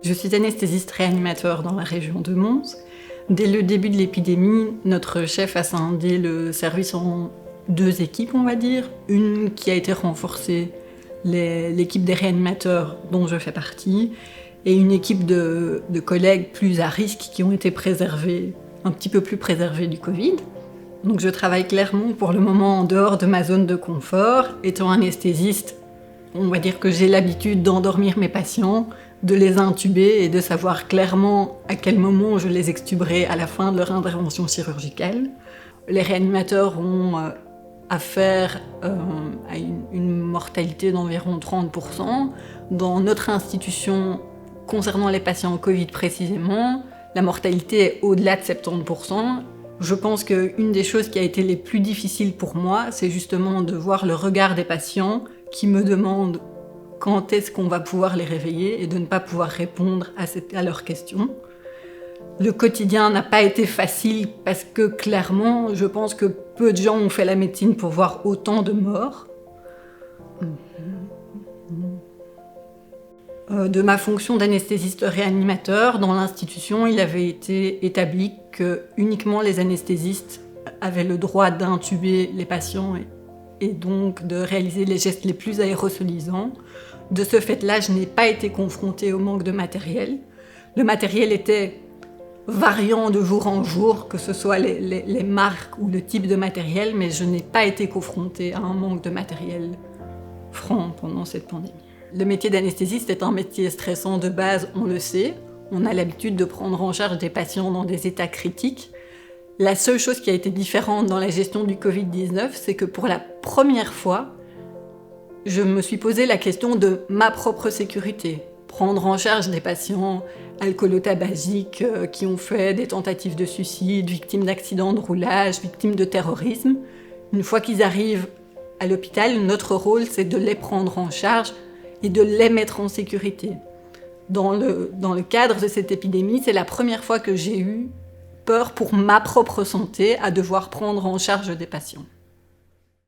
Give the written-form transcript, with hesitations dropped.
Je suis anesthésiste réanimateur dans la région de Mons. Dès le début de l'épidémie, notre chef a scindé le service en 2 équipes, on va dire. Une qui a été renforcée, l'équipe des réanimateurs dont je fais partie, et une équipe de collègues plus à risque qui ont été préservés, un petit peu plus préservés du Covid. Donc je travaille clairement pour le moment en dehors de ma zone de confort. Étant anesthésiste, on va dire que j'ai l'habitude d'endormir mes patients, de les intuber et de savoir clairement à quel moment je les extuberai à la fin de leur intervention chirurgicale. Les réanimateurs ont affaire à une mortalité d'environ 30%. Dans notre institution, concernant les patients Covid précisément, la mortalité est au-delà de 70%. Je pense qu'une des choses qui a été les plus difficiles pour moi, c'est justement de voir le regard des patients qui me demandent quand est-ce qu'on va pouvoir les réveiller et de ne pas pouvoir répondre à leurs questions. Le quotidien n'a pas été facile parce que clairement, je pense que peu de gens ont fait la médecine pour voir autant de morts. De ma fonction d'anesthésiste réanimateur, dans l'institution, il avait été établi que uniquement les anesthésistes avaient le droit d'intuber les patients et donc de réaliser les gestes les plus aérosolisants. De ce fait-là, je n'ai pas été confrontée au manque de matériel. Le matériel était variant de jour en jour, que ce soit les marques ou le type de matériel, mais je n'ai pas été confrontée à un manque de matériel franc pendant cette pandémie. Le métier d'anesthésiste est un métier stressant de base, on le sait. On a l'habitude de prendre en charge des patients dans des états critiques. La seule chose qui a été différente dans la gestion du Covid-19, c'est que pour la première fois, je me suis posé la question de ma propre sécurité. Prendre en charge des patients alcoolotabagiques qui ont fait des tentatives de suicide, victimes d'accidents de roulage, victimes de terrorisme. Une fois qu'ils arrivent à l'hôpital, notre rôle, c'est de les prendre en charge et de les mettre en sécurité. Dans le cadre de cette épidémie, c'est la première fois que j'ai eu peur pour ma propre santé à devoir prendre en charge des patients.